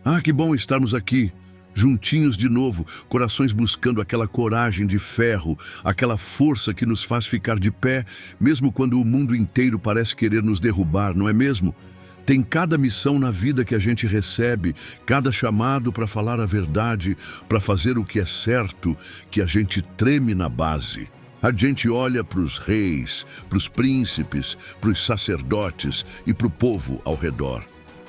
Ah, que bom estarmos aqui, juntinhos de novo, corações buscando aquela coragem de ferro, aquela força que nos faz ficar de pé, mesmo quando o mundo inteiro parece querer nos derrubar, não é mesmo? Tem cada missão na vida que a gente recebe, cada chamado para falar a verdade, para fazer o que é certo, que a gente treme na base. A gente olha para os reis, para os príncipes, para os sacerdotes e para o povo ao redor.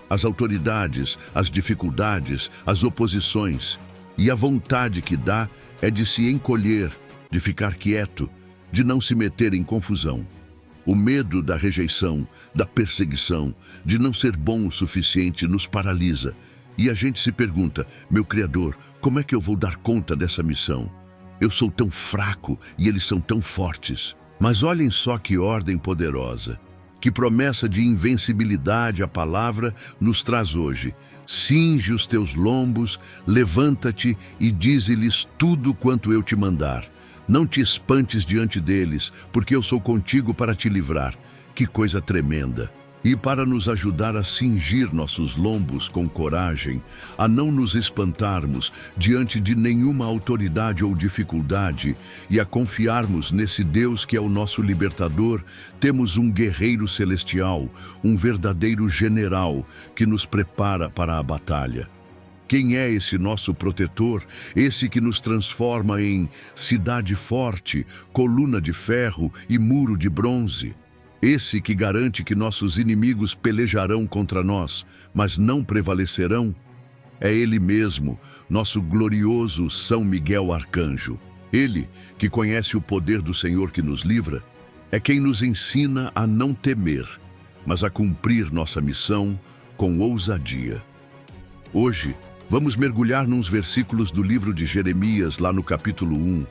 As autoridades, as dificuldades, as oposições. E a vontade que dá é de se encolher, de ficar quieto, de não se meter em confusão. O medo da rejeição, da perseguição, de não ser bom o suficiente nos paralisa. E a gente se pergunta, meu Criador, como é que eu vou dar conta dessa missão? Eu sou tão fraco e eles são tão fortes. Mas olhem só que ordem poderosa. Que promessa de invencibilidade a palavra nos traz hoje. Cinge os teus lombos, levanta-te e dize-lhes tudo quanto eu te mandar. Não te espantes diante deles, porque eu sou contigo para te livrar. Que coisa tremenda! E para nos ajudar a cingir nossos lombos com coragem, a não nos espantarmos diante de nenhuma autoridade ou dificuldade e a confiarmos nesse Deus que é o nosso libertador, temos um guerreiro celestial, um verdadeiro general que nos prepara para a batalha. Quem é esse nosso protetor, esse que nos transforma em cidade forte, coluna de ferro e muro de bronze? Esse que garante que nossos inimigos pelejarão contra nós, mas não prevalecerão? É Ele mesmo, nosso glorioso São Miguel Arcanjo. Ele, que conhece o poder do Senhor que nos livra, é quem nos ensina a não temer, mas a cumprir nossa missão com ousadia. Hoje, vamos mergulhar nos versículos do livro de Jeremias, lá no capítulo 1,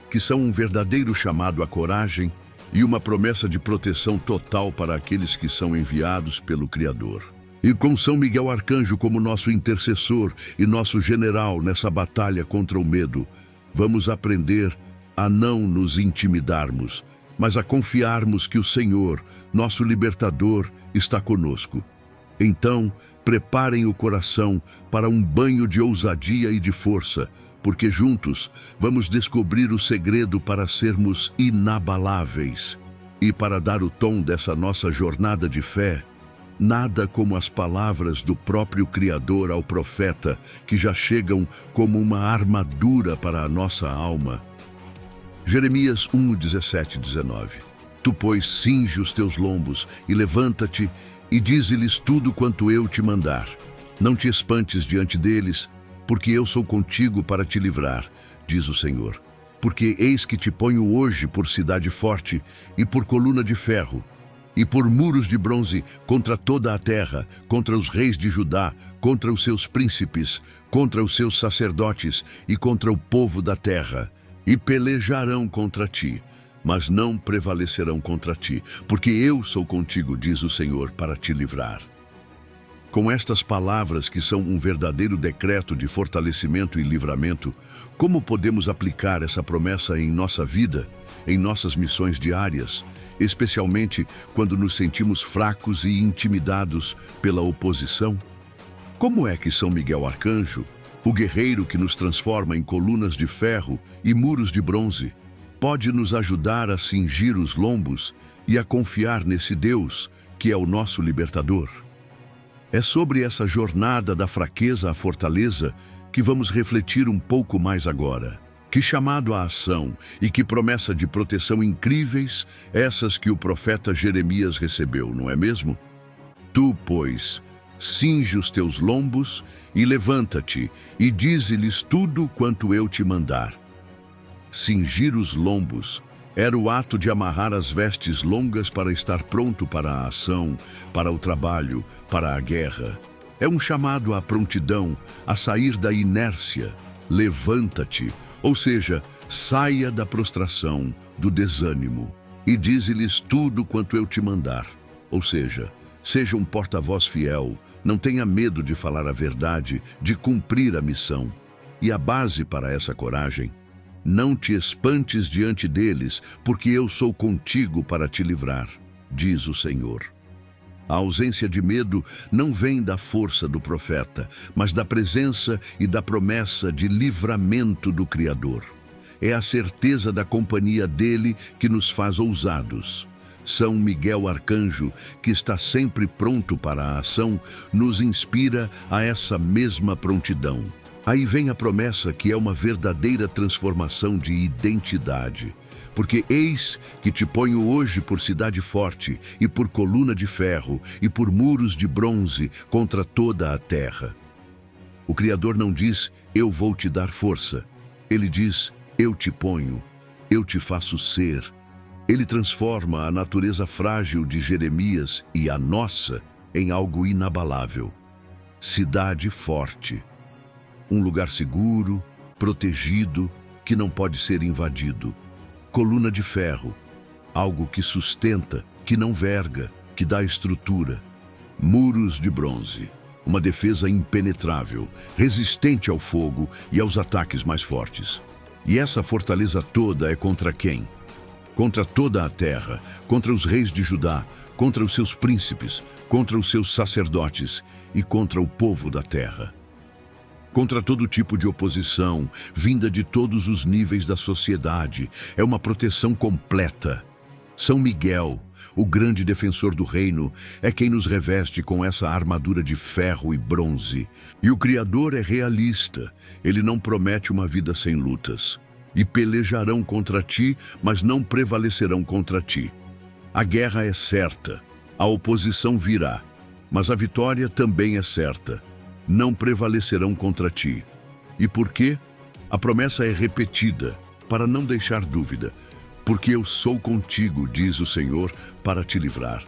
que são um verdadeiro chamado à coragem e uma promessa de proteção total para aqueles que são enviados pelo Criador. E com São Miguel Arcanjo como nosso intercessor e nosso general nessa batalha contra o medo, vamos aprender a não nos intimidarmos, mas a confiarmos que o Senhor, nosso libertador, está conosco. Então, preparem o coração para um banho de ousadia e de força, porque juntos vamos descobrir o segredo para sermos inabaláveis. E para dar o tom dessa nossa jornada de fé, nada como as palavras do próprio Criador ao profeta, que já chegam como uma armadura para a nossa alma. Jeremias 1, 17 e 19. Tu, pois, cinge os teus lombos e levanta-te e dize-lhes tudo quanto eu te mandar. Não te espantes diante deles, porque eu sou contigo para te livrar, diz o Senhor. Porque eis que te ponho hoje por cidade forte e por coluna de ferro, e por muros de bronze contra toda a terra, contra os reis de Judá, contra os seus príncipes, contra os seus sacerdotes e contra o povo da terra. E pelejarão contra ti, mas não prevalecerão contra ti, porque eu sou contigo, diz o Senhor, para te livrar. Com estas palavras, que são um verdadeiro decreto de fortalecimento e livramento, como podemos aplicar essa promessa em nossa vida, em nossas missões diárias, especialmente quando nos sentimos fracos e intimidados pela oposição? Como é que São Miguel Arcanjo, o guerreiro que nos transforma em colunas de ferro e muros de bronze, pode nos ajudar a cingir os lombos e a confiar nesse Deus que é o nosso libertador? É sobre essa jornada da fraqueza à fortaleza que vamos refletir um pouco mais agora. Que chamado à ação e que promessa de proteção incríveis essas que o profeta Jeremias recebeu, não é mesmo? Tu, pois, cinge os teus lombos e levanta-te e dize-lhes tudo quanto eu te mandar. Cingir os lombos era o ato de amarrar as vestes longas para estar pronto para a ação, para o trabalho, para a guerra. É um chamado à prontidão, a sair da inércia. Levanta-te, ou seja, saia da prostração, do desânimo, e dize-lhes tudo quanto eu te mandar. Ou seja, seja um porta-voz fiel, não tenha medo de falar a verdade, de cumprir a missão. E a base para essa coragem: não te espantes diante deles, porque eu sou contigo para te livrar, diz o Senhor. A ausência de medo não vem da força do profeta, mas da presença e da promessa de livramento do Criador. É a certeza da companhia dele que nos faz ousados. São Miguel Arcanjo, que está sempre pronto para a ação, nos inspira a essa mesma prontidão. Aí vem a promessa que é uma verdadeira transformação de identidade. Porque eis que te ponho hoje por cidade forte, e por coluna de ferro, e por muros de bronze contra toda a terra. O Criador não diz, eu vou te dar força. Ele diz, eu te ponho, eu te faço ser. Ele transforma a natureza frágil de Jeremias e a nossa em algo inabalável. Cidade forte. Um lugar seguro, protegido, que não pode ser invadido. Coluna de ferro, algo que sustenta, que não verga, que dá estrutura. Muros de bronze, uma defesa impenetrável, resistente ao fogo e aos ataques mais fortes. E essa fortaleza toda é contra quem? Contra toda a terra, contra os reis de Judá, contra os seus príncipes, contra os seus sacerdotes e contra o povo da terra. Contra todo tipo de oposição, vinda de todos os níveis da sociedade. É uma proteção completa. São Miguel, o grande defensor do reino, é quem nos reveste com essa armadura de ferro e bronze. E o Criador é realista. Ele não promete uma vida sem lutas. E pelejarão contra ti, mas não prevalecerão contra ti. A guerra é certa, a oposição virá, mas a vitória também é certa. Não prevalecerão contra ti. E por quê? A promessa é repetida, para não deixar dúvida. Porque eu sou contigo, diz o Senhor, para te livrar.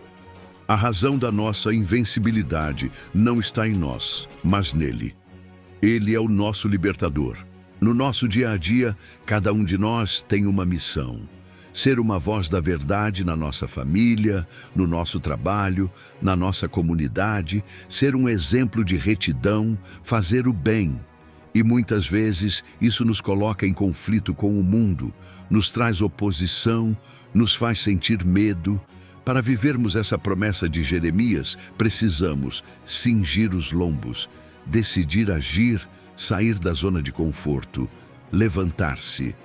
A razão da nossa invencibilidade não está em nós, mas nele. Ele é o nosso libertador. No nosso dia a dia, cada um de nós tem uma missão. Ser uma voz da verdade na nossa família, no nosso trabalho, na nossa comunidade, ser um exemplo de retidão, fazer o bem. E muitas vezes isso nos coloca em conflito com o mundo, nos traz oposição, nos faz sentir medo. Para vivermos essa promessa de Jeremias, precisamos cingir os lombos, decidir agir, sair da zona de conforto, levantar-se,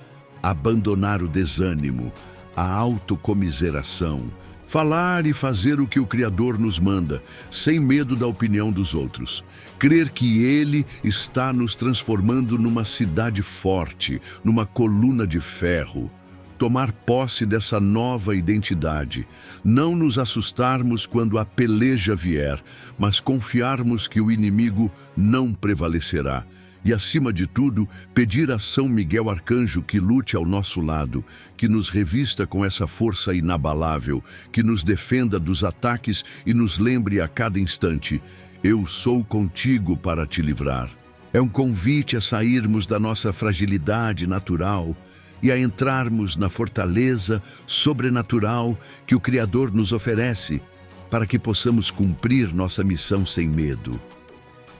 abandonar o desânimo, a autocomiseração, falar e fazer o que o Criador nos manda, sem medo da opinião dos outros. Crer que Ele está nos transformando numa cidade forte, numa coluna de ferro. Tomar posse dessa nova identidade. Não nos assustarmos quando a peleja vier, mas confiarmos que o inimigo não prevalecerá. E, acima de tudo, pedir a São Miguel Arcanjo que lute ao nosso lado, que nos revista com essa força inabalável, que nos defenda dos ataques e nos lembre a cada instante: eu sou contigo para te livrar. É um convite a sairmos da nossa fragilidade natural e a entrarmos na fortaleza sobrenatural que o Criador nos oferece, para que possamos cumprir nossa missão sem medo.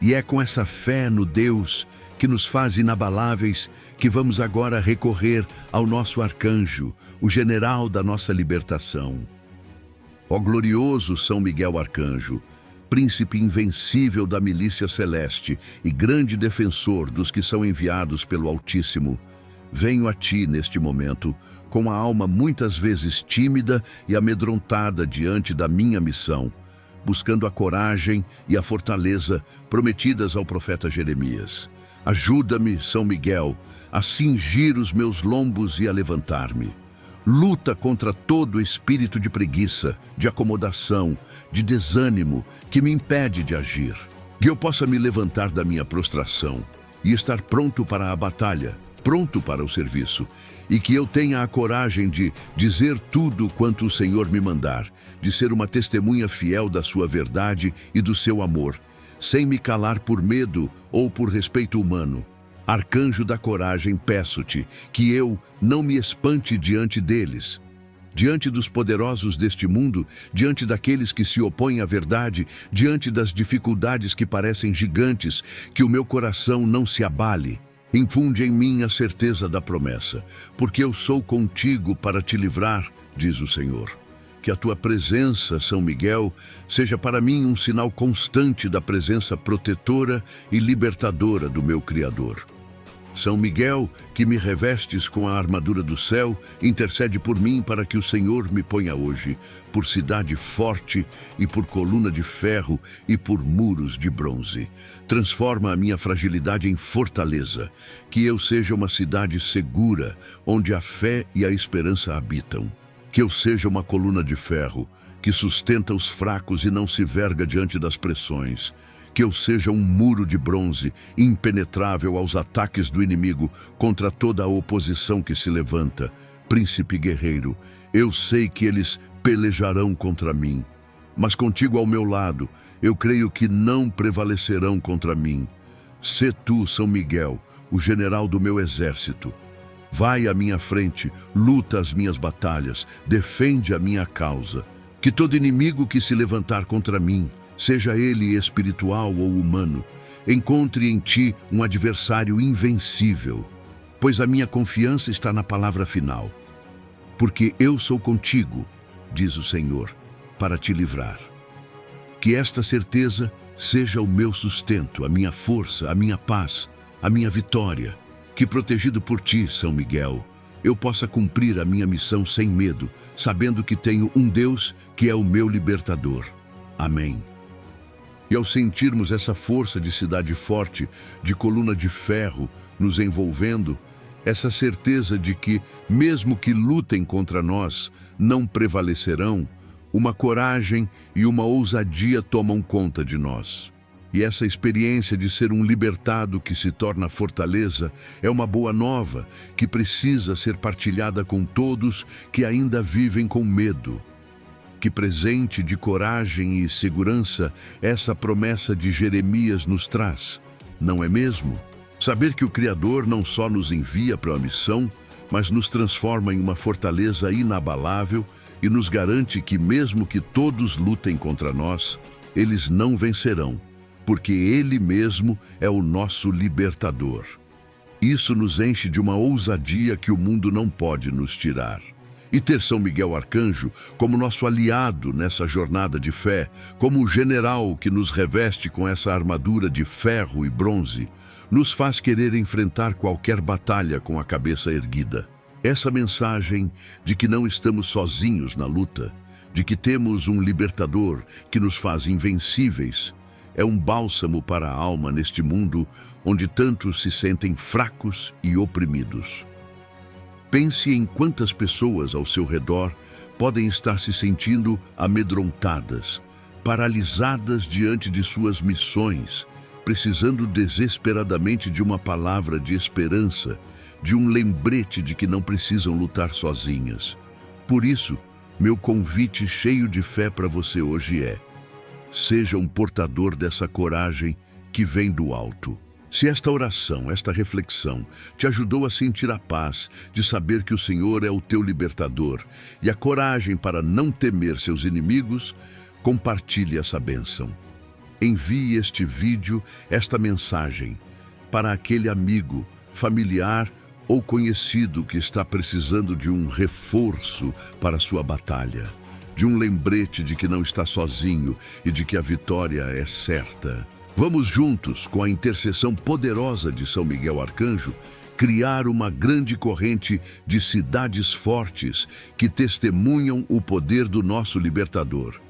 E é com essa fé no Deus que nos faz inabaláveis que vamos agora recorrer ao nosso arcanjo, o general da nossa libertação. Ó glorioso São Miguel Arcanjo, príncipe invencível da milícia celeste e grande defensor dos que são enviados pelo Altíssimo, venho a ti neste momento, com a alma muitas vezes tímida e amedrontada diante da minha missão, buscando a coragem e a fortaleza prometidas ao profeta Jeremias. Ajuda-me, São Miguel, a cingir os meus lombos e a levantar-me. Luta contra todo espírito de preguiça, de acomodação, de desânimo que me impede de agir. Que eu possa me levantar da minha prostração e estar pronto para a batalha, pronto para o serviço, e que eu tenha a coragem de dizer tudo quanto o Senhor me mandar, de ser uma testemunha fiel da sua verdade e do seu amor, sem me calar por medo ou por respeito humano. Arcanjo da coragem, peço-te que eu não me espante diante deles, diante dos poderosos deste mundo, diante daqueles que se opõem à verdade, diante das dificuldades que parecem gigantes, que o meu coração não se abale. Infunde em mim a certeza da promessa, porque eu sou contigo para te livrar, diz o Senhor. que a tua presença, São Miguel, seja para mim um sinal constante da presença protetora e libertadora do meu Criador. São Miguel, que me revestes com a armadura do céu, intercede por mim para que o Senhor me ponha hoje por cidade forte e por coluna de ferro e por muros de bronze. Transforma a minha fragilidade em fortaleza, que eu seja uma cidade segura, onde a fé e a esperança habitam. Que eu seja uma coluna de ferro, que sustenta os fracos e não se verga diante das pressões. Que eu seja um muro de bronze, impenetrável aos ataques do inimigo, contra toda a oposição que se levanta. Príncipe guerreiro, eu sei que eles pelejarão contra mim, mas contigo ao meu lado, eu creio que não prevalecerão contra mim. Sê tu, São Miguel, o general do meu exército. Vai à minha frente, luta as minhas batalhas, defende a minha causa. Que todo inimigo que se levantar contra mim, seja ele espiritual ou humano, encontre em ti um adversário invencível, pois a minha confiança está na palavra final. Porque eu sou contigo, diz o Senhor, para te livrar. Que esta certeza seja o meu sustento, a minha força, a minha paz, a minha vitória. Que protegido por ti, São Miguel, eu possa cumprir a minha missão sem medo, sabendo que tenho um Deus que é o meu libertador. Amém. E ao sentirmos essa força de cidade forte, de coluna de ferro nos envolvendo, essa certeza de que, mesmo que lutem contra nós, não prevalecerão, uma coragem e uma ousadia tomam conta de nós. E essa experiência de ser um libertado que se torna fortaleza é uma boa nova que precisa ser partilhada com todos que ainda vivem com medo. Que presente de coragem e segurança essa promessa de Jeremias nos traz, não é mesmo? Saber que o Criador não só nos envia para a missão, mas nos transforma em uma fortaleza inabalável e nos garante que mesmo que todos lutem contra nós, eles não vencerão, porque Ele mesmo é o nosso libertador. Isso nos enche de uma ousadia que o mundo não pode nos tirar. E ter São Miguel Arcanjo como nosso aliado nessa jornada de fé, como um general que nos reveste com essa armadura de ferro e bronze, nos faz querer enfrentar qualquer batalha com a cabeça erguida. Essa mensagem de que não estamos sozinhos na luta, de que temos um libertador que nos faz invencíveis, é um bálsamo para a alma neste mundo onde tantos se sentem fracos e oprimidos. Pense em quantas pessoas ao seu redor podem estar se sentindo amedrontadas, paralisadas diante de suas missões, precisando desesperadamente de uma palavra de esperança, de um lembrete de que não precisam lutar sozinhas. Por isso, meu convite cheio de fé para você hoje é: seja um portador dessa coragem que vem do alto. Se esta oração, esta reflexão, te ajudou a sentir a paz de saber que o Senhor é o teu libertador e a coragem para não temer seus inimigos, compartilhe essa bênção. Envie este vídeo, esta mensagem, para aquele amigo, familiar ou conhecido que está precisando de um reforço para a sua batalha, de um lembrete de que não está sozinho e de que a vitória é certa. Vamos juntos, com a intercessão poderosa de São Miguel Arcanjo, criar uma grande corrente de cidades fortes que testemunham o poder do nosso libertador.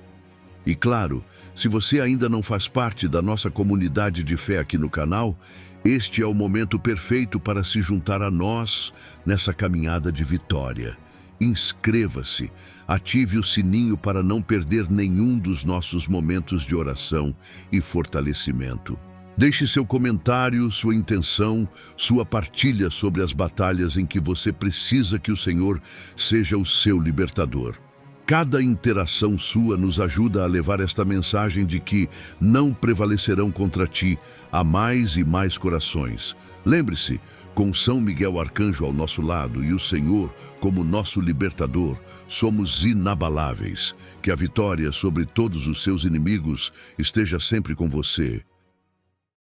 E claro, se você ainda não faz parte da nossa comunidade de fé aqui no canal, este é o momento perfeito para se juntar a nós nessa caminhada de vitória. Inscreva-se, ative o sininho para não perder nenhum dos nossos momentos de oração e fortalecimento. Deixe seu comentário, sua intenção, sua partilha sobre as batalhas em que você precisa que o Senhor seja o seu libertador. Cada interação sua nos ajuda a levar esta mensagem de que não prevalecerão contra ti a mais e mais corações. Lembre-se, com São Miguel Arcanjo ao nosso lado e o Senhor como nosso libertador, somos inabaláveis. Que a vitória sobre todos os seus inimigos esteja sempre com você.